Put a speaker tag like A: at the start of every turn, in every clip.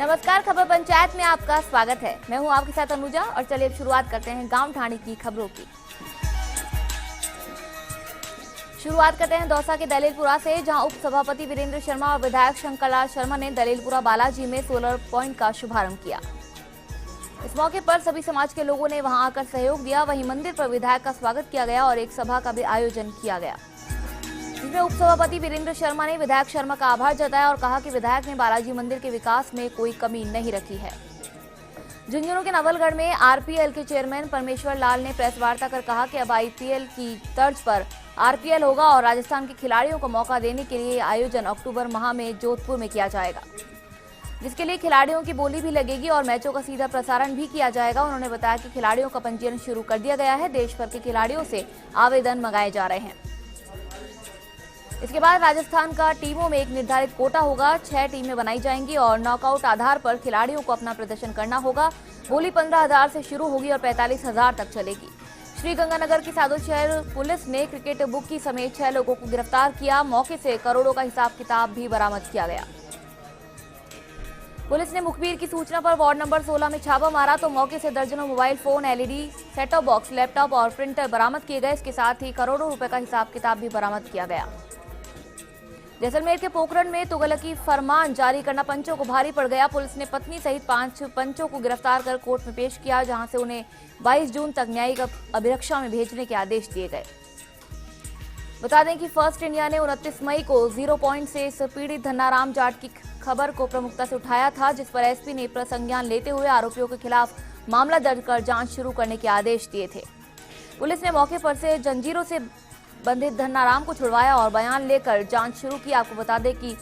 A: नमस्कार, खबर पंचायत में आपका स्वागत है। मैं हूं आपके साथ अनुजा और चलिए अब शुरुआत करते हैं गांव ढाणी की खबरों की। शुरुआत करते हैं दौसा के दलीलपुरा से, जहां उप सभापति वीरेंद्र शर्मा और विधायक शंकरलाल शर्मा ने दलीलपुरा बालाजी में सोलर पॉइंट का शुभारंभ किया। इस मौके पर सभी समाज के लोगों ने वहां आकर सहयोग दिया। वहीं मंदिर पर विधायक का स्वागत किया गया और एक सभा का भी आयोजन किया गया, जिसमें उप सभापति वीरेंद्र शर्मा ने विधायक शर्मा का आभार जताया और कहा कि विधायक ने बालाजी मंदिर के विकास में कोई कमी नहीं रखी है। झुंझुनू के नवलगढ़ में आरपीएल के चेयरमैन परमेश्वर लाल ने प्रेस वार्ता कर कहा कि अब आईपीएल की तर्ज पर आरपीएल होगा और राजस्थान के खिलाड़ियों को मौका देने के लिए आयोजन अक्टूबर माह में जोधपुर में किया जाएगा, जिसके लिए खिलाड़ियों की बोली भी लगेगी और मैचों का सीधा प्रसारण भी किया जाएगा। उन्होंने बताया कि खिलाड़ियों का पंजीयन शुरू कर दिया गया है। देश भर के खिलाड़ियों से आवेदन मंगाए जा रहे हैं। इसके बाद राजस्थान का टीमों में एक निर्धारित कोटा होगा। 6 टीमें बनाई जाएंगी और नॉकआउट आधार पर खिलाड़ियों को अपना प्रदर्शन करना होगा। बोली 15,000 से शुरू होगी और 45,000 तक चलेगी। श्रीगंगानगर की सादुल शहर पुलिस ने क्रिकेट बुकी समेत 6 लोगों को गिरफ्तार किया। मौके से करोड़ों का हिसाब किताब भी बरामद किया गया। पुलिस ने मुखबिर की सूचना पर वार्ड नंबर 16 में छापा मारा तो मौके से दर्जनों mobile phone, LED setup box, laptop और प्रिंटर बरामद किए गए। इसके साथ ही करोड़ों रुपए का हिसाब किताब भी बरामद किया गया। जैसलमेर के पोखरण में तुगलकी फरमान जारी करना पंचों को भारी पड़ गया। पुलिस ने पत्नी सहित 5 पंचों को गिरफ्तार कर कोर्ट में पेश किया, जहां से उन्हें 22 जून तक न्यायिक अभिरक्षा में भेजने के आदेश दिए गए। बता दें कि फर्स्ट इंडिया ने 29 मई को 0 पॉइंट से इस पीड़ित धन्नाराम जाट की खबर को प्रमुखता से उठाया था, जिस पर एसपी ने प्रसंज्ञान लेते हुए आरोपियों के खिलाफ मामला दर्ज कर जांच शुरू करने के आदेश दिए थे। पुलिस ने मौके पर से जंजीरों से बंधित धन्नाराम को छुड़वाया और बयान लेकर जांच शुरू की। आपको बता दें कि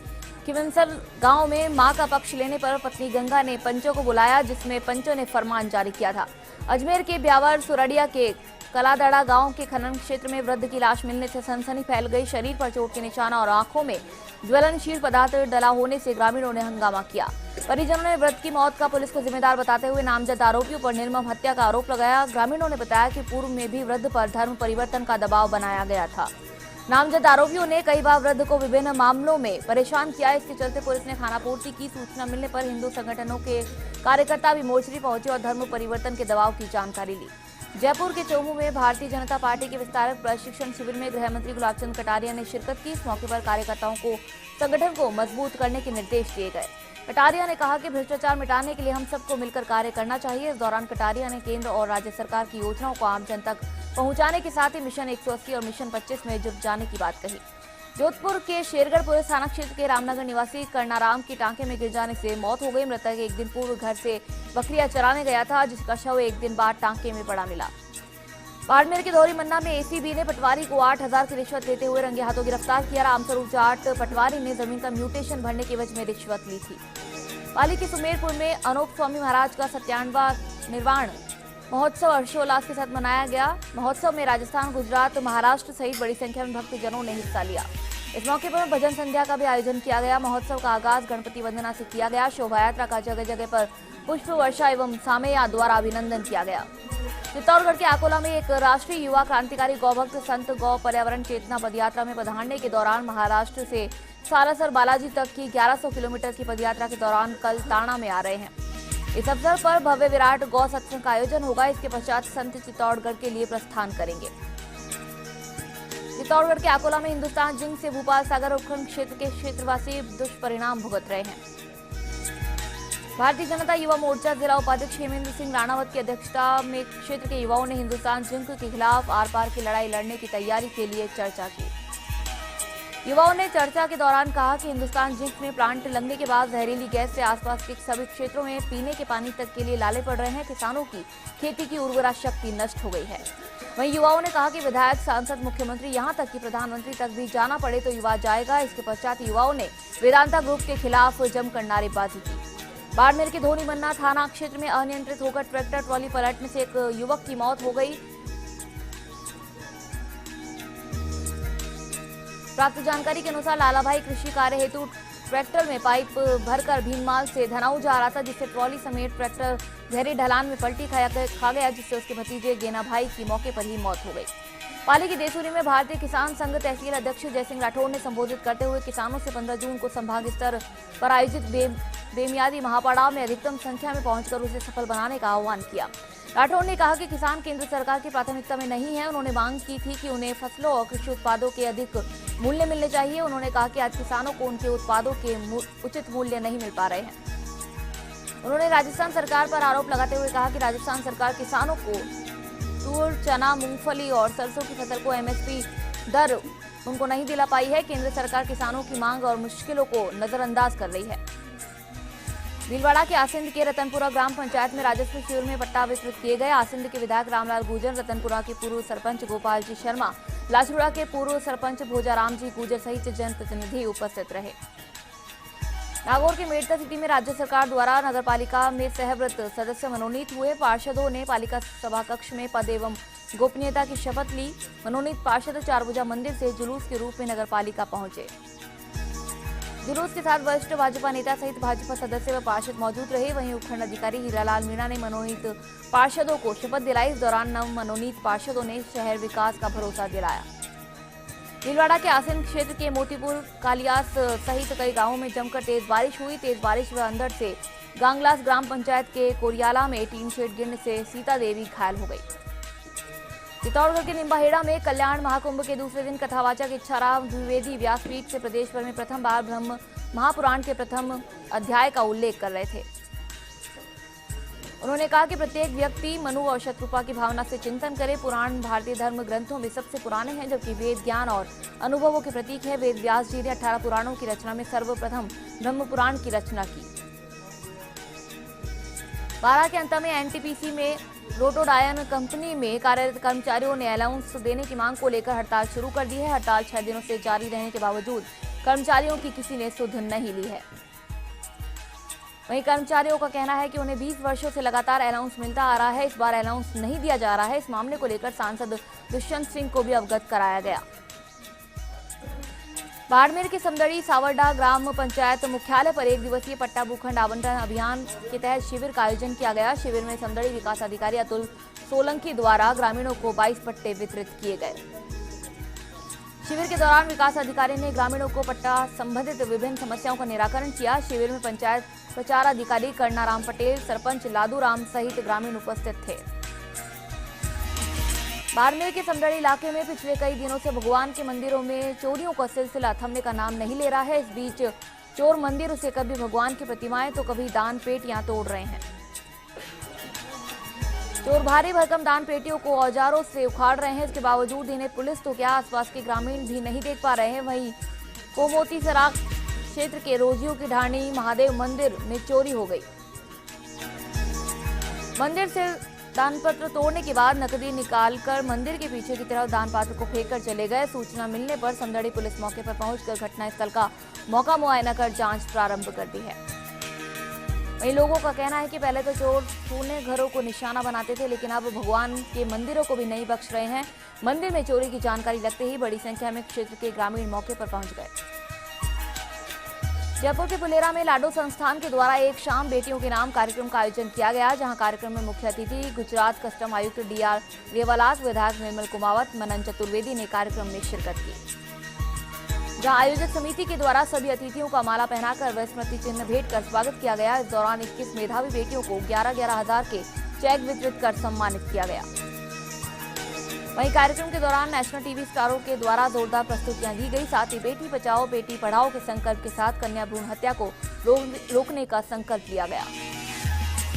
A: किवंसर गांव में मां का पक्ष लेने पर पत्नी गंगा ने पंचों को बुलाया, जिसमें पंचों ने फरमान जारी किया था। अजमेर के ब्यावर सुरडिया के कलादड़ा गांव के खनन क्षेत्र में वृद्ध की लाश मिलने से सनसनी फैल गई। शरीर पर चोट के निशान और आंखों में ज्वलनशील पदार्थ डला होने से ग्रामीणों ने हंगामा किया। परिजनों ने वृद्ध की मौत का पुलिस को जिम्मेदार बताते हुए नामजद आरोपियों पर निर्मम हत्या का आरोप लगाया। ग्रामीणों ने बताया कि पूर्व में भी वृद्ध पर धर्म परिवर्तन का दबाव बनाया गया था। नामजद आरोपियों ने कई बार वृद्ध को विभिन्न मामलों में परेशान किया। इसके चलते पुलिस ने खानापूर्ति की सूचना मिलने पर हिंदू संगठनों के कार्यकर्ता भी मोर्चरी पहुंचे और धर्म परिवर्तन के दबाव की जानकारी ली। जयपुर के चोमू में भारतीय जनता पार्टी के विस्तारक प्रशिक्षण शिविर में गृह मंत्री गुलाब चंद कटारिया ने शिरकत की। इस मौके पर कार्यकर्ताओं को संगठन को मजबूत करने के निर्देश दिए गए। कटारिया ने कहा कि भ्रष्टाचार मिटाने के लिए हम सबको मिलकर कार्य करना चाहिए। इस दौरान कटारिया ने केंद्र और राज्य सरकार की योजनाओं को आम जन तक पहुंचाने के साथ ही मिशन 180 और मिशन 25 में जुट जाने की बात कही। जोधपुर के शेरगढ़ पुलिस थाना क्षेत्र के रामनगर निवासी करनाराम की टांके में गिर जाने से मौत हो गई। मृतक एक दिन पूर्व घर से बकरियां चराने गया था, जिसका शव एक दिन बाद टांके में पड़ा मिला। बाड़मेर के धौरी मन्ना में एसीबी ने पटवारी को 8,000 की रिश्वत लेते हुए रंगे हाथों गिरफ्तार किया। रामस्वरूप जाट पटवारी ने जमीन का म्यूटेशन भरने के एवज में रिश्वत ली थी। पाली के सुमेरपुर में अनोप स्वामी महाराज का 97वां निर्वाण महोत्सव हर्षोल्लास के साथ मनाया गया। महोत्सव में राजस्थान, गुजरात, महाराष्ट्र सहित बड़ी संख्या में भक्तजनों ने हिस्सा लिया। इस मौके पर भजन संध्या का भी आयोजन किया गया। महोत्सव का आगाज गणपति वंदना से किया गया। शोभा यात्रा का जगह जगह पर पुष्प वर्षा एवं सामैया द्वारा अभिनंदन किया गया। चित्तौड़गढ़ के आकोला में एक राष्ट्रीय युवा क्रांतिकारी गौभक्त संत गौ पर्यावरण चेतना पदयात्रा में पधारने के दौरान महाराष्ट्र से सारासर बालाजी तक की 1100 किलोमीटर की पदयात्रा के दौरान कल ताणा में आ रहे हैं। इस अवसर पर भव्य विराट गौ सत्संग का आयोजन होगा। इसके पश्चात संत चित्तौड़गढ़ के लिए प्रस्थान करेंगे। चित्तौड़गढ़ के आकोला में हिंदुस्तान जिंक से भूपाल सागर उपखंड क्षेत्र के क्षेत्रवासी दुष्परिणाम भुगत रहे हैं। भारतीय जनता युवा मोर्चा जिला उपाध्यक्ष हेमेंद्र सिंह राणावत की अध्यक्षता में क्षेत्र के युवाओं ने हिंदुस्तान जिंक के खिलाफ आर पार की लड़ाई लड़ने की तैयारी के लिए चर्चा की। युवाओं ने चर्चा के दौरान कहा कि हिंदुस्तान जिंक में प्लांट लगने के बाद जहरीली गैस से आसपास के सभी क्षेत्रों में पीने के पानी तक के लिए लाले पड़ रहे हैं। किसानों की खेती की उर्वरा शक्ति नष्ट हो गई है। वहीं युवाओं ने कहा कि विधायक, सांसद, मुख्यमंत्री, यहां तक कि प्रधानमंत्री तक भी जाना पड़े तो युवा जाएगा। इसके पश्चात युवाओं ने वेदांता ग्रुप के खिलाफ जमकर नारेबाजी की। बाड़मेर के धोनी मन्ना थाना क्षेत्र में अनियंत्रित होकर ट्रैक्टर ट्रॉली पलटने से एक युवक की मौत हो गई। प्राप्त जानकारी के अनुसार लालाभाई कृषि कार्य हेतु ट्रैक्टर में पाइप भरकर भीनमाल से धनाऊ जा रहा था, जिससे ट्रॉली समेत ट्रैक्टर गहरी ढलान में पलटी खा गया, जिससे उसके भतीजे गेना भाई की मौके पर ही मौत हो गई। पाली की देसूरी में भारतीय किसान संघ तहसील अध्यक्ष जयसिंह राठौर ने संबोधित करते हुए किसानों से 15 जून को संभाग स्तर पर आयोजित बेमियादी महापड़ाव में अधिकतम संख्या में पहुंचकर उसे सफल बनाने का आह्वान किया। राठौर ने कहा कि किसान केंद्र सरकार की प्राथमिकता में नहीं है। उन्होंने मांग की थी कि उन्हें फसलों और कृषि उत्पादों के अधिक मूल्य मिलने चाहिए। उन्होंने कहा कि आज किसानों को उनके उत्पादों के उचित मूल्य नहीं मिल पा रहे हैं। उन्होंने राजस्थान सरकार पर आरोप लगाते हुए कहा कि राजस्थान सरकार किसानों को तूर, चना, मूंगफली और सरसों की फसल को एमएसपी दर उनको नहीं दिला पाई है। केंद्र सरकार किसानों की मांग और मुश्किलों को नजरअंदाज कर रही है। भीलवाड़ा के आसिंद के रतनपुरा ग्राम पंचायत में राजस्व शिविर में पट्टा वितरित किए गए। आसिंद के विधायक रामलाल गुर्जर, रतनपुरा के पूर्व सरपंच गोपाल जी शर्मा, लाचुड़ा के पूर्व सरपंच भोजाराम जी गुर्जर सहित जनप्रतिनिधि उपस्थित रहे। नागौर के मेड़ता सिटी में राज्य सरकार द्वारा नगरपालिका में सहव्रत सदस्य मनोनीत हुए। पार्षदों ने पालिका सभा कक्ष में पद एवं गोपनीयता की शपथ ली। मनोनीत पार्षद चारभुजा मंदिर से जुलूस के रूप में नगरपालिका पहुंचे। जुलूस के साथ वरिष्ठ भाजपा नेता सहित भाजपा सदस्य व पार्षद मौजूद रहे। वहीं उपखंड अधिकारी हीरालाल मीणा ने मनोनीत पार्षदों को शपथ दिलाई। इस दौरान नव मनोनीत पार्षदों ने शहर विकास का भरोसा दिलाया। भीलवाड़ा के आसिंद क्षेत्र के मोतीपुर, कालियास सहित कई गांवों में जमकर तेज बारिश हुई। तेज बारिश व अंधड़ से गांगलास ग्राम पंचायत के कोरियाला में टीन शेड गिरने से सीता देवी घायल हो गई। चित्तौड़गढ़ के निम्बाहेड़ा में कल्याण महाकुंभ के दूसरे दिन कथावाचक इच्छाराम द्विवेदी व्यासपीठ से प्रदेश भर में प्रथम बार ब्रह्म महापुराण के प्रथम अध्याय का उल्लेख कर रहे थे। उन्होंने कहा कि प्रत्येक व्यक्ति मनु और शत्रुपा की भावना से चिंतन करे। पुराण भारतीय धर्म ग्रंथों में सबसे पुराने हैं, जबकि वेद ज्ञान और अनुभवों के प्रतीक है। वेद व्यास जी ने 18 पुराणों की रचना में सर्वप्रथम ब्रह्म पुराण की रचना की। बारह के अंत में एनटीपीसी में रोटोडायन कंपनी में कार्यरत कर्मचारियों ने अलाउंस देने की मांग को लेकर हड़ताल शुरू कर दी है। हड़ताल 6 दिनों से जारी रहने के बावजूद कर्मचारियों की किसी ने सुध नहीं ली है। वहीं कर्मचारियों का कहना है कि उन्हें 20 वर्षों से लगातार अलाउंस मिलता आ रहा है। इस बार अलाउंस नहीं दिया जा रहा है। इस मामले को लेकर सांसद दुष्यंत सिंह को भी अवगत कराया गया। बाड़मेर के समदड़ी सावरडा ग्राम पंचायत मुख्यालय पर 1 दिवसीय पट्टा भूखंड आवंटन अभियान के तहत शिविर का आयोजन किया गया। शिविर में समदड़ी विकास अधिकारी अतुल सोलंकी द्वारा ग्रामीणों को 22 पट्टे वितरित किए गए। शिविर के दौरान विकास अधिकारी ने ग्रामीणों को पट्टा संबंधित विभिन्न समस्याओं का निराकरण किया। शिविर में पंचायत प्रचार अधिकारी कर्णाराम पटेल, सरपंच लादू राम सहित ग्रामीण उपस्थित थे। बाड़मेर के समदड़ी इलाके में पिछले कई दिनों से भगवान के मंदिरों में चोरियों का सिलसिला थमने का नाम नहीं ले रहा है। इस बीच चोर मंदिर से कभी भगवान की प्रतिमाएं तो कभी दान पेटियां तोड़ रहे हैं। चोर भारी भरकम दान पेटियों को औजारों से उखाड़ रहे हैं। इसके बावजूद इन्हें पुलिस तो क्या, आसपास के ग्रामीण भी नहीं देख पा रहे हैं। वहीं कोमोती सराख क्षेत्र के रोजियों की ढाणी महादेव मंदिर में चोरी हो गई। मंदिर से दान पत्र तोड़ने के बाद नकदी निकालकर मंदिर के पीछे की तरफ दान पात्र को फेंककर चले गए। सूचना मिलने पर समदड़ी पुलिस मौके पर पहुंचकर घटनास्थल का मौका मुआयना कर जांच प्रारंभ कर दी है। वहीं लोगों का कहना है कि पहले तो चोर सोने घरों को निशाना बनाते थे, लेकिन अब भगवान के मंदिरों को भी नहीं बख्श रहे हैं। मंदिर में चोरी की जानकारी लगते ही बड़ी संख्या में क्षेत्र के ग्रामीण मौके पर पहुंच गए। जयपुर के पुलेरा में लाडो संस्थान के द्वारा एक शाम बेटियों के नाम कार्यक्रम का आयोजन किया गया, जहां कार्यक्रम में मुख्य अतिथि गुजरात कस्टम आयुक्त डीआर रेवालात, विधायक निर्मल कुमावत, मनन चतुर्वेदी ने कार्यक्रम में शिरकत की। जहां आयोजक समिति के द्वारा सभी अतिथियों का माला पहनाकर व स्मृति चिन्ह भेंट कर स्वागत किया गया। इस दौरान 21 मेधावी बेटियों को 11,11 हजार के चेक वितरित कर सम्मानित किया गया। वहीं कार्यक्रम के दौरान नेशनल टीवी स्टारों के द्वारा जोरदार प्रस्तुतियां दी गई। साथ ही बेटी बचाओ बेटी पढ़ाओ के संकल्प के साथ कन्या भ्रूण हत्या को रोकने का संकल्प लिया गया।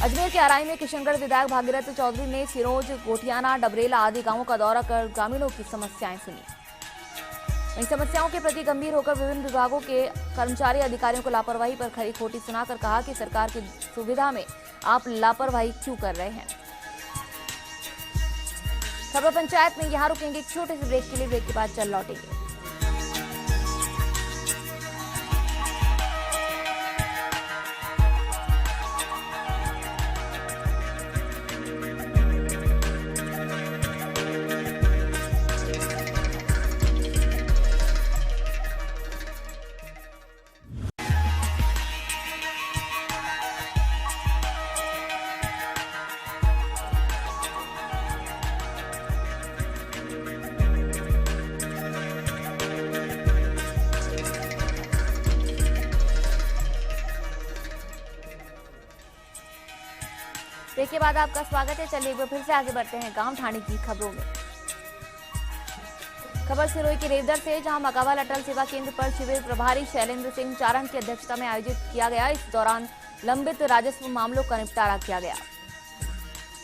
A: अजमेर के अराई में किशनगढ़ विधायक भागीरथ चौधरी ने सिरोज, गोठियाना, डबरेला आदि गांवों का दौरा कर ग्रामीणों की समस्याएं सुनी। इन समस्याओं के प्रति गंभीर होकर विभिन्न विभागों के कर्मचारी अधिकारियों को लापरवाही पर खरी खोटी सुनाकर कहा कि सरकार की सुविधा में आप लापरवाही क्यों कर रहे हैं। खबर पंचायत में यहाँ रुकेंगे एक छोटे से ब्रेक के लिए। ब्रेक के बाद चल लौटेंगे। ब्रेक के बाद आपका स्वागत है। चलिए एक बार फिर से आगे बढ़ते हैं गांव ठाणे की खबरों में। खबर सिरोही के रेवदर से, जहां मकावाल अटल सेवा केंद्र पर शिविर प्रभारी शैलेंद्र सिंह चारण की अध्यक्षता में आयोजित किया गया। इस दौरान लंबित राजस्व मामलों का निपटारा किया गया।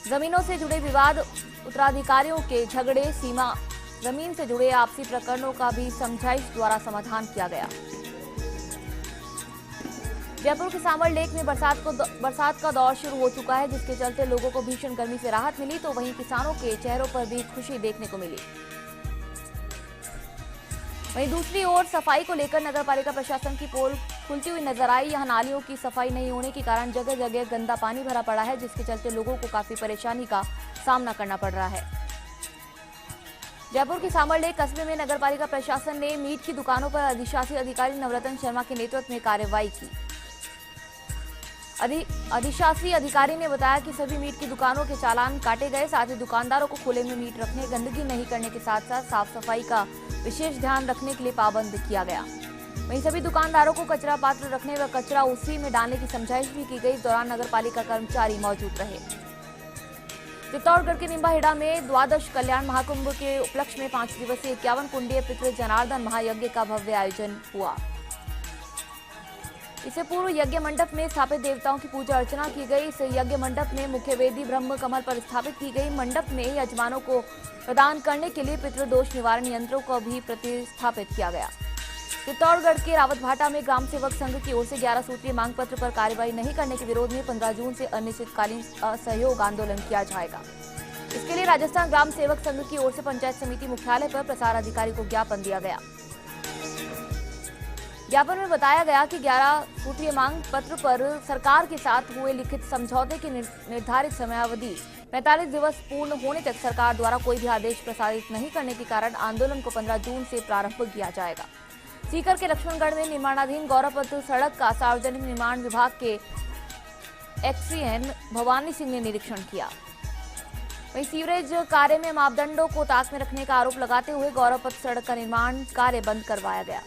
A: जमीनों से जुड़े विवाद, उत्तराधिकारियों के झगड़े, सीमा जमीन से जुड़े आपसी प्रकरणों का भी समझाइश द्वारा समाधान किया गया। जयपुर के सांबर लेक में बरसात का दौर शुरू हो चुका है, जिसके चलते लोगों को भीषण गर्मी से राहत मिली, तो वहीं किसानों के चेहरों पर भी खुशी देखने को मिली। वहीं दूसरी ओर सफाई को लेकर नगरपालिका प्रशासन की पोल खुलती हुई नजर आई। यहां नालियों की सफाई नहीं होने के कारण जगह जगह गंदा पानी भरा पड़ा है, जिसके चलते लोगों को काफी परेशानी का सामना करना पड़ रहा है। जयपुर के सांबर लेक कस्बे में नगरपालिका प्रशासन ने मीट की दुकानों पर अधिशासी अधिकारी नवरत्न शर्मा के नेतृत्व में कार्रवाई की। अधिशासी अधिकारी ने बताया कि सभी मीट की दुकानों के चालान काटे गए। साथ ही दुकानदारों को खुले में मीट रखने, गंदगी नहीं करने के साथ साथ साफ सफाई का विशेष ध्यान रखने के लिए पाबंद किया गया। वहीं सभी दुकानदारों को कचरा पात्र रखने व कचरा उसी में डालने की समझाइश भी की गई। इस दौरान नगरपालिका कर्मचारी मौजूद रहे। चित्तौड़गढ़ के निम्बाहेड़ा में द्वादश कल्याण महाकुंभ के उपलक्ष्य में 5 दिवसीय 51 कुंडीय पितृ जनार्दन महायज्ञ का भव्य आयोजन हुआ। इससे पूर्व यज्ञ मंडप में स्थापित देवताओं की पूजा अर्चना की गई। इस यज्ञ मंडप में मुख्य वेदी ब्रह्म कमल पर स्थापित की गई। मंडप में यजमानों को प्रदान करने के लिए पितृदोष निवारण यंत्रों को भी प्रतिस्थापित किया गया। चित्तौड़गढ़ के रावतभाटा में ग्राम सेवक संघ की ओर से 11 सूत्रीय मांग पत्र पर कार्रवाई नहीं करने के विरोध में 15 जून से अनिश्चितकालीन असहयोग आंदोलन किया जाएगा। इसके लिए राजस्थान ग्राम सेवक संघ की ओर से पंचायत समिति मुख्यालय पर प्रसार अधिकारी को ज्ञापन दिया गया। ज्ञापन में बताया गया कि 11 सूत्रीय मांग पत्र पर सरकार के साथ हुए लिखित समझौते की निर्धारित समयावधि 45 दिवस पूर्ण होने तक सरकार द्वारा कोई भी आदेश प्रसारित नहीं करने के कारण आंदोलन को 15 जून से प्रारंभ किया जाएगा। सीकर के लक्ष्मणगढ़ में निर्माणाधीन गौरवपथ सड़क का सार्वजनिक निर्माण विभाग के एक्सीएन भवानी सिंह ने निरीक्षण किया। वहीं सीवरेज कार्य में मापदंडों को ताक में रखने का आरोप लगाते हुए गौरवपथ सड़क का निर्माण कार्य बंद करवाया गया।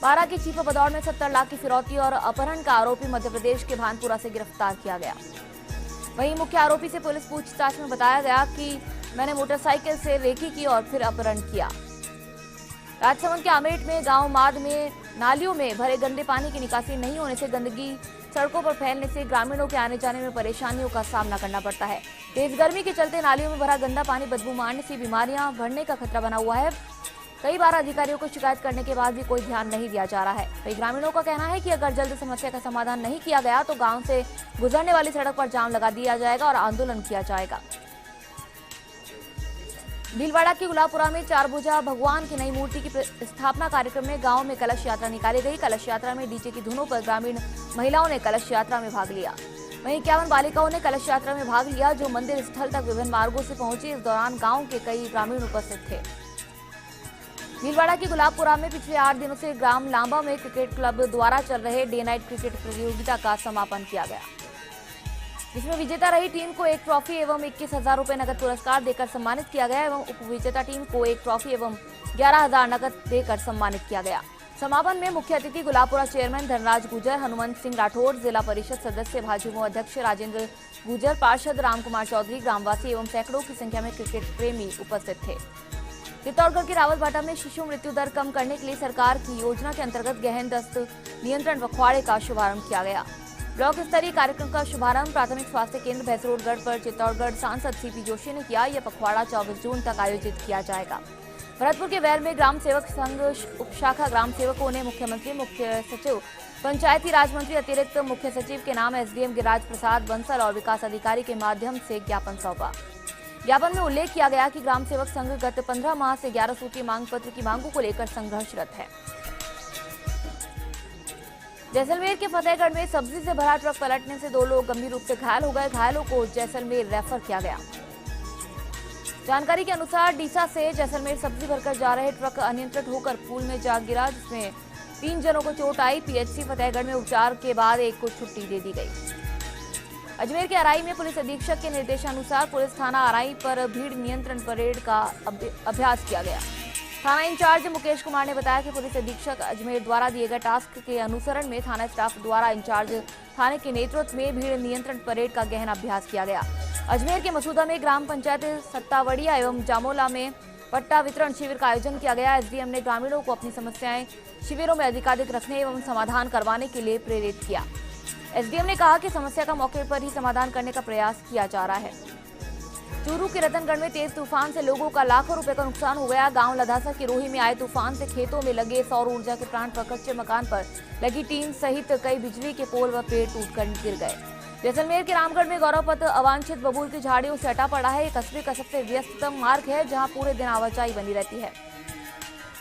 A: बारा के चीपा बदौर में 70 लाख की फिरौती और अपहरण का आरोपी मध्य प्रदेश के भानपुरा से गिरफ्तार किया गया। वहीं मुख्य आरोपी से पुलिस पूछताछ में बताया गया कि मैंने मोटरसाइकिल से रेकी की और फिर अपहरण किया। राजसमंद के आमेट में गांव माद में नालियों में भरे गंदे पानी की निकासी नहीं होने से गंदगी सड़कों पर फैलने से ग्रामीणों के आने जाने में परेशानियों का सामना करना पड़ता है। तेज गर्मी के चलते नालियों में भरा गंदा पानी बदबू मारने से बीमारियां बढ़ने का खतरा बना हुआ है। कई बार अधिकारियों को शिकायत करने के बाद भी कोई ध्यान नहीं दिया जा रहा है। कई ग्रामीणों का कहना है कि अगर जल्द समस्या का समाधान नहीं किया गया तो गांव से गुजरने वाली सड़क पर जाम लगा दिया जाएगा और आंदोलन किया जाएगा। भीलवाड़ा के गुलाबपुरा में 4 भुजा भगवान की नई मूर्ति की स्थापना कार्यक्रम में गांव में कलश यात्रा निकाली गई। कलश यात्रा में डीजे की धुनों पर ग्रामीण महिलाओं ने कलश यात्रा में भाग लिया। वहीं 51 बालिकाओं ने कलश यात्रा में भाग लिया, जो मंदिर स्थल तक विभिन्न मार्गों से पहुंची। इस दौरान गाँव के कई ग्रामीण उपस्थित थे। भीलवाड़ा के गुलाबपुरा में पिछले 8 दिनों से ग्राम लांबा में क्रिकेट क्लब द्वारा चल रहे डे नाइट क्रिकेट प्रतियोगिता का समापन किया गया, जिसमें विजेता रही टीम को एक ट्रॉफी एवं 21,000 रुपए नकद पुरस्कार देकर सम्मानित किया गया एवं उपविजेता टीम को एक ट्रॉफी एवं 11,000 नकद देकर सम्मानित किया गया। समापन में मुख्य अतिथि गुलाबपुरा चेयरमैन धनराज गुजर, हनुमंत सिंह राठौड़, जिला परिषद सदस्य भाजपा अध्यक्ष राजेंद्र गुजर, पार्षद रामकुमार चौधरी, ग्रामवासी एवं सैकड़ों की संख्या में क्रिकेट प्रेमी उपस्थित थे। चित्तौड़गढ़ के रावतभाटा में शिशु मृत्यु दर कम करने के लिए सरकार की योजना के अंतर्गत गहन दस्त नियंत्रण पखवाड़े का शुभारंभ किया गया। ब्लॉक स्तरीय कार्यक्रम का शुभारंभ प्राथमिक स्वास्थ्य केंद्र भैंसरोडगढ़ पर चित्तौड़गढ़ सांसद सीपी जोशी ने किया। यह पखवाड़ा 24 जून तक आयोजित किया जाएगा। भरतपुर के वैल में ग्राम सेवक संघ उपशाखा ग्राम सेवकों ने मुख्यमंत्री, मुख्य सचिव, पंचायती राज मंत्री, अतिरिक्त मुख्य सचिव के नाम एसडीएम गिरिराज प्रसाद बंसल और विकास अधिकारी के माध्यम से ज्ञापन सौंपा। ज्ञापन में उल्लेख किया गया कि ग्राम सेवक संघ गत 15 माह से 11 सूत्रीय मांग पत्र की मांगों को लेकर संघर्षरत है। जैसलमेर के फतेहगढ़ में सब्जी से भरा ट्रक पलटने से 2 लोग गंभीर रूप से घायल हो गए। घायलों को जैसलमेर रेफर किया गया। जानकारी के अनुसार डीसा से जैसलमेर सब्जी भरकर जा रहे ट्रक अनियंत्रित होकर पुल में जा गिरा, जिसमें 3 जनों को चोट आई। पीएचसी फतेहगढ़ में उपचार के बाद एक को छुट्टी दे दी गई। अजमेर के अराई में पुलिस अधीक्षक के निर्देशानुसार पुलिस थाना अराई पर भीड़ नियंत्रण परेड का अभ्यास किया गया। थाना इंचार्ज मुकेश कुमार ने बताया कि पुलिस अधीक्षक अजमेर द्वारा दिए गए टास्क के अनुसरण में थाना स्टाफ द्वारा इंचार्ज थाने के नेतृत्व में भीड़ नियंत्रण परेड का गहन अभ्यास किया गया। अजमेर के मसूदा में ग्राम पंचायत सत्तावड़िया एवं जामोला में पट्टा वितरण शिविर का आयोजन किया गया। एसडीएम ने ग्रामीणों को अपनी समस्याएं शिविरों में अधिकाधिक रखने एवं समाधान करवाने के लिए प्रेरित किया। एसडीएम ने कहा कि समस्या का मौके पर ही समाधान करने का प्रयास किया जा रहा है। चूरू के रतनगढ़ में तेज तूफान से लोगों का लाखों रुपए का नुकसान हो गया। गांव लधासा की रोही में आए तूफान से खेतों में लगे सौर ऊर्जा के प्लांट पर कच्चे मकान पर लगी टीन सहित कई बिजली के पोल व पेड़ टूटकर गिर गए। जैसलमेर के रामगढ़ में गौरवपत अवांछित बबूल की झाड़ियों से हटा पड़ा है। ये कस्बे का सबसे व्यस्ततम मार्ग है, जहां पूरे दिन आवाजाही बनी रहती है।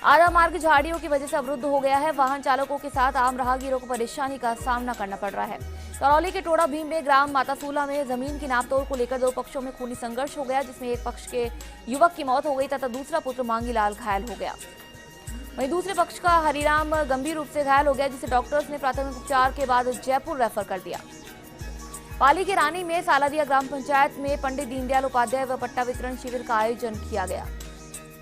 A: आधा मार्ग झाड़ियों की वजह से अवरुद्ध हो गया है। वाहन चालकों के साथ आम राहगीरों को परेशानी का सामना करना पड़ रहा है। करौली के टोड़ा भीम में ग्राम मातासूला में जमीन की नापतोड़ को लेकर दो पक्षों में खूनी संघर्ष हो गया, जिसमें एक पक्ष के युवक की मौत हो गई तथा दूसरा पुत्र मांगीलाल घायल हो गया। वहीं दूसरे पक्ष का हरिराम गंभीर रूप से घायल हो गया, जिसे डॉक्टर्स ने प्राथमिक उपचार के बाद जयपुर रेफर कर दिया। पाली के रानी में सालादिया ग्राम पंचायत में पंडित दीनदयाल उपाध्याय व पट्टा वितरण शिविर का आयोजन किया गया।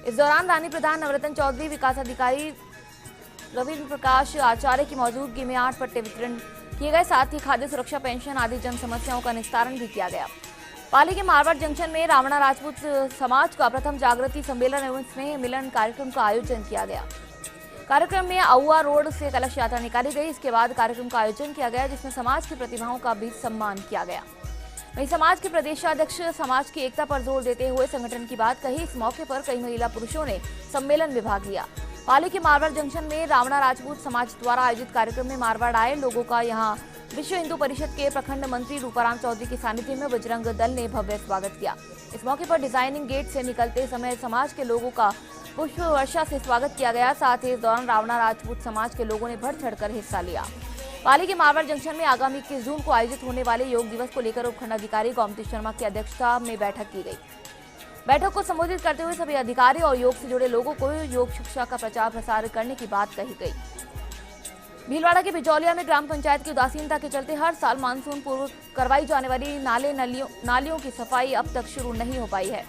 A: इस दौरान रानी प्रधान नवरत्न चौधरी, विकास अधिकारी रविंद्र प्रकाश आचार्य की मौजूदगी में 8 पट्टे वितरण किए गए। साथ ही खाद्य सुरक्षा, पेंशन आदि जन समस्याओं का निस्तारण भी किया गया। पाली के मारवाड़ जंक्शन में रावणा राजपूत समाज का प्रथम जागृति सम्मेलन एवं स्नेह मिलन कार्यक्रम का आयोजन किया गया। कार्यक्रम में आउआ रोड से कलश यात्रा निकाली गई। इसके बाद कार्यक्रम का आयोजन किया गया, जिसमें समाज की प्रतिभाओं का भी सम्मान किया गया। वहीं समाज के प्रदेशाध्यक्ष समाज की एकता पर जोर देते हुए संगठन की बात कही। इस मौके पर कई महिला पुरुषों ने सम्मेलन में भाग लिया। पाली के मारवाड़ जंक्शन में रावणा राजपूत समाज द्वारा आयोजित कार्यक्रम में मारवाड़ आए लोगों का यहां विश्व हिंदू परिषद के प्रखंड मंत्री रूपाराम चौधरी के सानिध्य में बजरंग दल ने भव्य स्वागत किया। इस मौके पर डिजाइनिंग गेट से निकलते समय समाज के लोगों का पुष्प वर्षा से स्वागत किया गया। साथ ही इस दौरान रावणा राजपूत समाज के लोगों ने बढ़ चढ़कर हिस्सा लिया। पाली के मारवाड़ जंक्शन में आगामी 21 जून को आयोजित होने वाले योग दिवस को लेकर उपखंड अधिकारी गोमती शर्मा की अध्यक्षता में बैठक की गई। बैठक को संबोधित करते हुए सभी अधिकारी और योग से जुड़े लोगों को योग शिक्षा का प्रचार प्रसार करने की बात कही गई। भीलवाड़ा के बिजौलिया में ग्राम पंचायत की उदासीनता के चलते हर साल मानसून पूर्व करवाई जाने वाली नालियों की सफाई अब तक शुरू नहीं हो पाई है।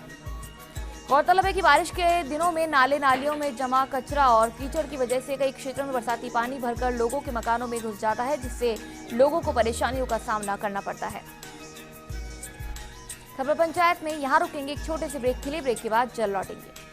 A: गौरतलब है कि बारिश के दिनों में नाले नालियों में जमा कचरा और कीचड़ की वजह से कई क्षेत्रों में बरसाती पानी भरकर लोगों के मकानों में घुस जाता है, जिससे लोगों को परेशानियों का सामना करना पड़ता है। खबर पंचायत में यहां रुकेंगे, एक छोटे से ब्रेक के लिए। ब्रेक के बाद जल्द लौटेंगे।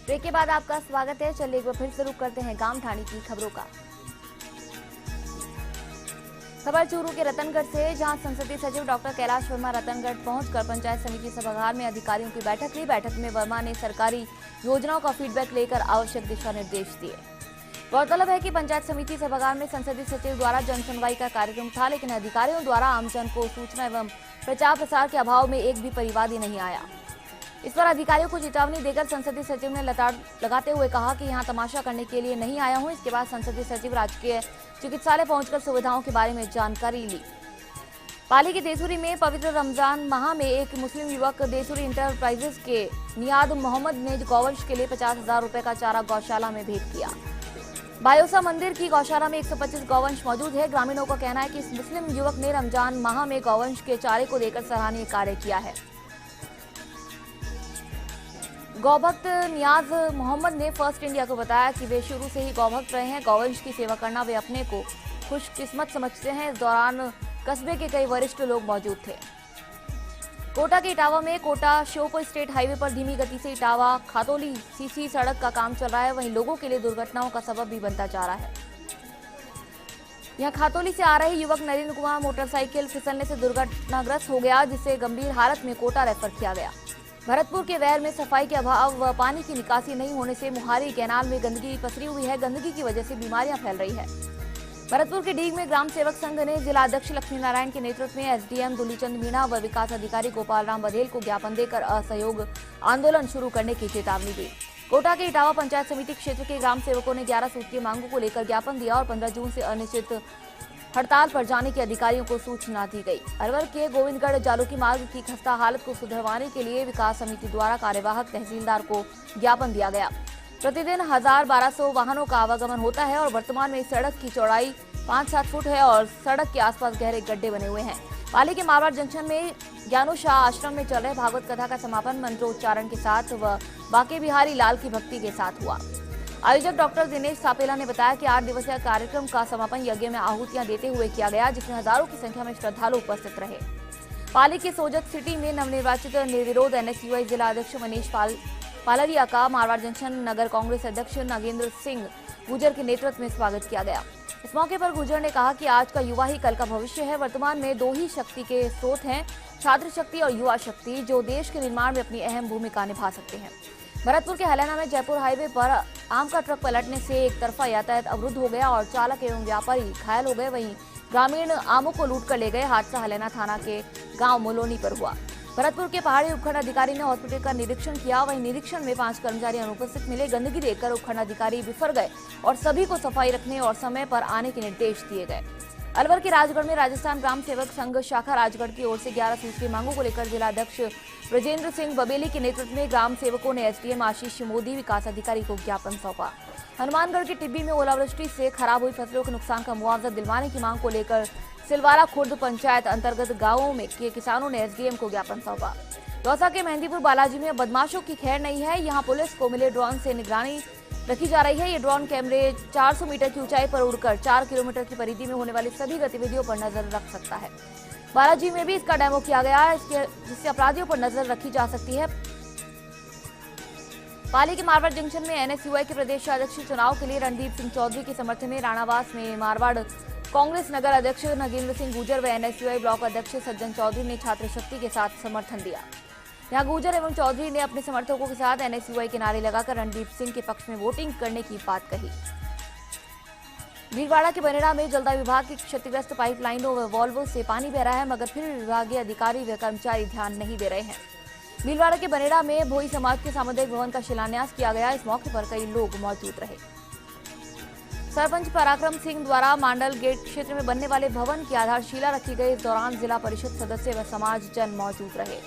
A: ब्रेक के बाद आपका स्वागत है। चलिए एक बार फिर शुरू करते हैं गांव ढाणी की खबरों का। खबर चूरू के रतनगढ़ से, जहां संसदीय सचिव डॉक्टर कैलाश वर्मा रतनगढ़ पहुंचकर पंचायत समिति सभागार में अधिकारियों की बैठक ली। बैठक में वर्मा ने सरकारी योजनाओं का फीडबैक लेकर आवश्यक दिशा निर्देश दिए। गौरतलब है कि पंचायत समिति सभागार में संसदीय सचिव द्वारा जन सुनवाई का कार्यक्रम था, लेकिन अधिकारियों द्वारा आमजन को सूचना एवं प्रचार प्रसार के अभाव में एक भी परिवादी नहीं आया। इस पर अधिकारियों को चेतावनी देकर संसदीय सचिव ने लताड़ लगाते हुए कहा कि यहां तमाशा करने के लिए नहीं आया हूं। इसके बाद संसदीय सचिव राजकीय चिकित्सालय पहुंचकर सुविधाओं के बारे में जानकारी ली। पाली के देसुरी में पवित्र रमजान माह में एक मुस्लिम युवक देसुरी इंटरप्राइजेस के नियाद मोहम्मद ने गौवंश के लिए 50,000 रुपए का चारा गौशाला में भेंट किया। बायोसा मंदिर की गौशाला में 125 गौवंश मौजूद है। ग्रामीणों का कहना है कि इस मुस्लिम युवक ने रमजान माह में गौवंश के चारे को देकर सराहनीय कार्य किया है। गौभक्त नियाज मोहम्मद ने फर्स्ट इंडिया को बताया कि वे शुरू से ही गौभक्त रहे हैं। गौवंश की सेवा करना वे अपने को खुशकिस्मत समझते हैं। इस दौरान कस्बे के कई वरिष्ठ लोग मौजूद थे। कोटा के इटावा में कोटा श्योपुर स्टेट हाईवे पर धीमी गति से इटावा खातौली सीसी सड़क का काम चल रहा है। वहीं लोगों के लिए दुर्घटनाओं का सबब भी बनता जा रहा है। यहां खातौली से आ रहे युवक नरेंद्र कुमार मोटरसाइकिल फिसलने से दुर्घटनाग्रस्त हो गया, जिसे गंभीर हालत में कोटा रेफर किया गया। भरतपुर के वैर में सफाई के अभाव व पानी की निकासी नहीं होने से मुहारी कैनाल में गंदगी पसरी हुई है। गंदगी की वजह से बीमारियां फैल रही है। भरतपुर के डीग में ग्राम सेवक संघ ने जिला अध्यक्ष लक्ष्मी नारायण के नेतृत्व में एसडीएम दुलीचंद मीणा व विकास अधिकारी गोपाल राम बघेल को ज्ञापन देकर असहयोग आंदोलन शुरू करने की चेतावनी दी। कोटा के इटावा पंचायत समिति क्षेत्र के ग्राम सेवकों ने 11 सूत्रीय मांगों को लेकर ज्ञापन दिया और 15 जून से अनिश्चित हड़ताल पर जाने की अधिकारियों को सूचना दी गई। अलवर के गोविंदगढ़ जालूकी मार्ग की खस्ता हालत को सुधरवाने के लिए विकास समिति द्वारा कार्यवाहक तहसीलदार को ज्ञापन दिया गया। प्रतिदिन 1200 वाहनों का आवागमन होता है और वर्तमान में सड़क की चौड़ाई 5-7 फुट है और सड़क के आसपास गहरे गड्ढे बने हुए हैं। पाली के मारवाड़ जंक्शन में ज्ञानो शाह आश्रम में चल रहे भागवत कथा का समापन मंत्रोच्चारण के साथ व बांके बिहारी लाल की भक्ति के साथ हुआ। आयोजक डॉक्टर दिनेश सापेला ने बताया कि 8 दिवसीय कार्यक्रम का समापन यज्ञ में आहुतियां देते हुए किया गया, जिसमें हजारों की संख्या में श्रद्धालु उपस्थित रहे। पाली के सोजत सिटी में नवनिर्वाचित निर्विरोध एनएसयूआई जिला अध्यक्ष मनीष पालरिया का मारवाड़ जंक्शन नगर कांग्रेस अध्यक्ष नागेंद्र सिंह गुजर के नेतृत्व में स्वागत किया गया। इस मौके पर गुजर ने कहा कि आज का युवा ही कल का भविष्य है। वर्तमान में 2 ही शक्ति के स्रोत हैं, छात्र शक्ति और युवा शक्ति, जो देश के निर्माण में अपनी अहम भूमिका निभा सकते हैं। भरतपुर के हलैना में जयपुर हाईवे पर आम का ट्रक पलटने से एक तरफा यातायात अवरुद्ध हो गया और चालक एवं व्यापारी घायल हो गए। वहीं ग्रामीण आमों को लूट कर ले गए। हादसा हलैना थाना के गांव मुलोनी पर हुआ। भरतपुर के पहाड़ी उपखंड अधिकारी ने हॉस्पिटल का निरीक्षण किया। वहीं निरीक्षण में 5 कर्मचारी अनुपस्थित मिले। गंदगी देखकर उपखंड अधिकारी विफर गए और सभी को सफाई रखने और समय पर आने के निर्देश दिए गए। अलवर के राजगढ़ में राजस्थान ग्राम सेवक संघ शाखा राजगढ़ की ओर से 11 सूत्रीय मांगों को लेकर जिला अध्यक्ष ब्रजेंद्र सिंह बबेली के नेतृत्व में ग्राम सेवकों ने एसडीएम आशीष मोदी विकास अधिकारी को ज्ञापन सौंपा। हनुमानगढ़ के टिब्बी में ओलावृष्टि से खराब हुई फसलों के नुकसान का मुआवजा दिलवाने की मांग को लेकर सिलवारा खुर्द पंचायत अंतर्गत गांवों में के किसानों ने एसडीएम को ज्ञापन सौंपा। दौसा के मेहंदीपुर बालाजी में बदमाशों की खैर नहीं है। यहां पुलिस को मिले ड्रोन से निगरानी रखी जा रही है। ये ड्रोन कैमरे 400 मीटर की ऊंचाई पर उड़कर 4 किलोमीटर की परिधि में होने वाली सभी गतिविधियों पर नजर रख सकता है। बालाजी में भी इसका डेमो किया गया है, जिससे अपराधियों पर नजर रखी जा सकती है। पाली के मारवाड़ जंक्शन में एनएसयूआई के प्रदेश अध्यक्ष चुनाव के लिए रणदीप सिंह चौधरी के समर्थन में राणावास में मारवाड़ कांग्रेस नगर अध्यक्ष नागेंद्र सिंह गुजर व एनएसयूआई ब्लॉक अध्यक्ष सज्जन चौधरी ने छात्र शक्ति के साथ समर्थन दिया। यहां गुजर एवं चौधरी ने अपने समर्थकों के साथ एनएसयूआई के नारे लगाकर रणदीप सिंह के पक्ष में वोटिंग करने की बात कही। भीलवाड़ा के बनेड़ा में जलदाय विभाग की क्षतिग्रस्त पाइपलाइनों व वॉल्वों से पानी बह रहा है, मगर फिर विभागीय अधिकारी व कर्मचारी ध्यान नहीं दे रहे हैं। भीलवाड़ा के बनेड़ा में भोई समाज के सामुदायिक भवन का शिलान्यास किया गया। इस मौके पर कई लोग मौजूद रहे। सरपंच पराक्रम सिंह द्वारा मांडल गेट क्षेत्र में बनने वाले भवन की आधारशिला रखी गई। इस दौरान जिला परिषद सदस्य व समाज जन मौजूद रहे।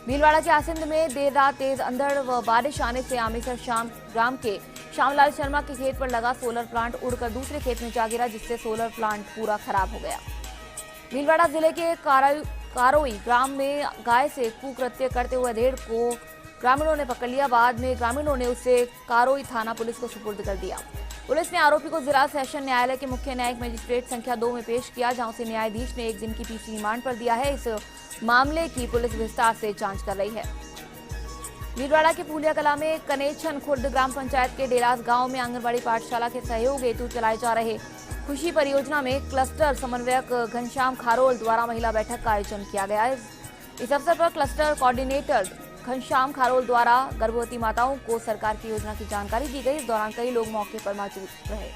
A: भीलवाड़ा के आसिंद में देर रात तेज अंधड़ व बारिश आने से आमेसर शाम ग्राम के श्यामलाल शर्मा के खेत पर लगा सोलर प्लांट उड़कर दूसरे खेत में जा गिरा, जिससे सोलर प्लांट पूरा खराब हो गया। भीलवाड़ा जिले के कारोई ग्राम में गाय से कुकृत्य करते हुए अधेड़ को ग्रामीणों ने पकड़ लिया। बाद में ग्रामीणों ने उसे कारोई थाना पुलिस को सुपुर्द कर दिया। पुलिस ने आरोपी को जिला सेशन न्यायालय के मुख्य न्यायिक मजिस्ट्रेट संख्या 2 में पेश किया, जहां उसे न्यायाधीश ने 1 दिन की पीसी रिमांड पर दिया है। इस मामले की पुलिस विस्तार से जांच कर रही है। भीलवाड़ा के फूलिया कला में कनेछन खुर्द ग्राम पंचायत के डेरास गांव में आंगनबाड़ी पाठशाला के सहयोग हेतु चलाए जा रहे खुशी परियोजना में क्लस्टर समन्वयक घनश्याम खारोल द्वारा महिला बैठक का आयोजन किया गया। इस अवसर पर क्लस्टर कोऑर्डिनेटर घनश्याम खारोल द्वारा गर्भवती माताओं को सरकार की योजना की जानकारी दी गई। इस दौरान कई लोग मौके पर मौजूद रहे।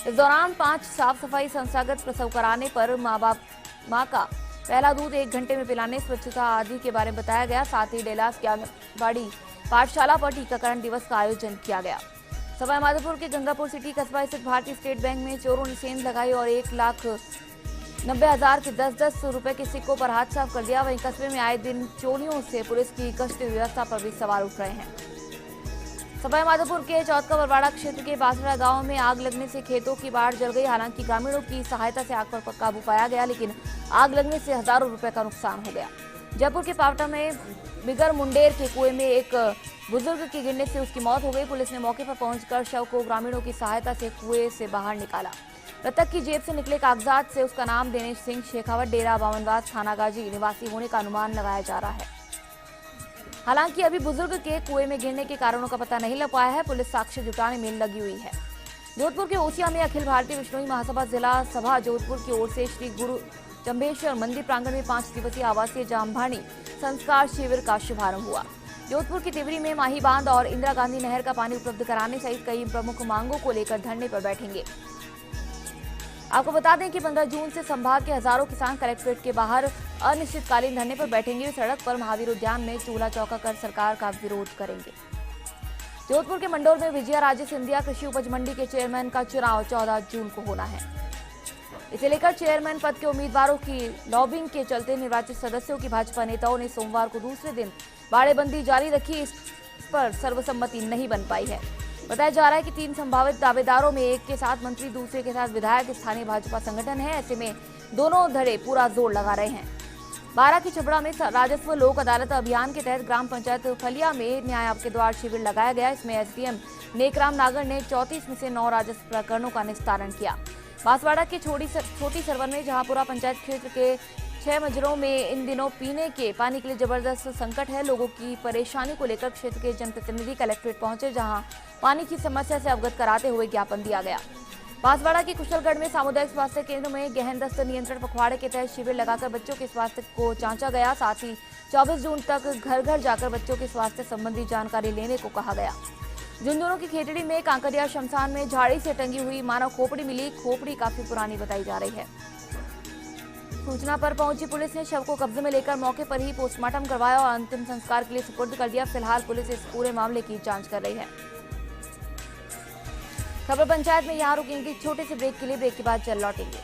A: इस दौरान 5 साफ सफाई, संस्थागत प्रसव कराने पर मां का पहला दूध 1 घंटे में पिलाने, स्वच्छता आदि के बारे में बताया गया। साथ ही डेलास की आंगनबाड़ी पाठशाला पर टीकाकरण दिवस का आयोजन किया गया। सवाईमाधोपुर के गंगापुर सिटी कस्बा स्थित भारतीय स्टेट बैंक में चोरों ने सेंध लगाई और 1,90,000 के 10-10 रुपए के सिक्कों पर हाथ साफ कर दिया। वहीं कस्बे में आए दिन चोरियों से पुलिस की गश्त व्यवस्था पर भी सवाल उठ रहे हैं। सवाईमाधोपुर के चौथका बरवाड़ा क्षेत्र के बासड़ा गांव में आग लगने से खेतों की बाढ़ जल गई। हालांकि ग्रामीणों की सहायता से आग पर काबू पाया गया, लेकिन आग लगने से हजारों रुपए का नुकसान हो गया। जयपुर के पावटा में बिगर मुंडेर के कुएं में एक बुजुर्ग के गिरने से उसकी मौत हो गई। पुलिस ने मौके पर पहुंचकर शव को ग्रामीणों की सहायता से कुएं से बाहर निकाला। मृतक की जेब से निकले कागजात से उसका नाम दिनेश सिंह शेखावत, डेरा बावनवास, थाना गाजी निवासी होने का अनुमान लगाया जा रहा है। हालांकि अभी बुजुर्ग के कुएं में गिरने के कारणों का पता नहीं लग पाया है। पुलिस साक्ष्य जुटाने में लगी हुई है। जोधपुर के ओसिया में अखिल भारतीय विश्नोई महासभा जिला सभा जोधपुर की ओर से श्री गुरु जम्भेश्वर मंदिर प्रांगण में 5 दिवसीय आवासीय जामभानी संस्कार शिविर का शुभारंभ हुआ। जोधपुर की तिवरी में माही बांध और इंदिरा गांधी नहर का पानी उपलब्ध कराने सहित कई प्रमुख मांगों को लेकर धरने पर बैठेंगे। आपको बता दें कि 15 जून से संभाग के हजारों किसान कलेक्ट्रेट के बाहर अनिश्चितकालीन धरने पर बैठेंगे। सड़क पर महावीर उद्यान में चूल्हा चौका कर सरकार का विरोध करेंगे। जोधपुर के मंडोर में विजया राजे सिंधिया कृषि उपज मंडी के चेयरमैन का चुनाव 14 जून को होना है। इसे लेकर चेयरमैन पद के उम्मीदवारों की लॉबिंग के चलते निर्वाचित सदस्यों की भाजपा नेताओं ने सोमवार को दूसरे दिन बाड़ेबंदी जारी रखी। इस पर सर्वसम्मति नहीं बन पाई है। बताया जा रहा है कि 3 संभावित दावेदारों में एक के साथ मंत्री, दूसरे के साथ विधायक स्थानीय भाजपा संगठन है। ऐसे में दोनों धड़े पूरा जोर लगा रहे हैं। 12 की छबड़ा में राजस्व लोक अदालत अभियान के तहत ग्राम पंचायत फलिया में न्याय आपके द्वार शिविर लगाया गया। इसमें एसडीएम नेकराम नागर ने 34 में से 9 राजस्व प्रकरणों का निस्तारण किया। बांसवाड़ा के छोटी सरवन में जहांपुरा पंचायत क्षेत्र के 6 मजरों में इन दिनों पीने के पानी के लिए जबरदस्त संकट है। लोगों की परेशानी को लेकर क्षेत्र के जनप्रतिनिधि कलेक्ट्रेट पहुंचे, जहां पानी की समस्या से अवगत कराते हुए ज्ञापन दिया गया। बांसवाड़ा के कुशलगढ़ में सामुदायिक स्वास्थ्य केंद्र में गहन दस्त नियंत्रण पखवाड़े के तहत शिविर लगाकर बच्चों के स्वास्थ्य को जांचा गया। साथ ही 24 जून तक घर घर जाकर बच्चों के स्वास्थ्य संबंधी जानकारी लेने को कहा गया। झुंझुनू की खेतड़ी में कांकरिया शमशान में झाड़ी से टंगी हुई मानव खोपड़ी मिली। खोपड़ी काफी पुरानी बताई जा रही है। सूचना पर पहुंची पुलिस ने शव को कब्जे में लेकर मौके पर ही पोस्टमार्टम करवाया और अंतिम संस्कार के लिए सुपुर्द कर दिया। फिलहाल पुलिस इस पूरे मामले की जांच कर रही है। खबर पंचायत में यहाँ रुकेंगे छोटे से ब्रेक के लिए। ब्रेक के बाद चल लौटेंगे।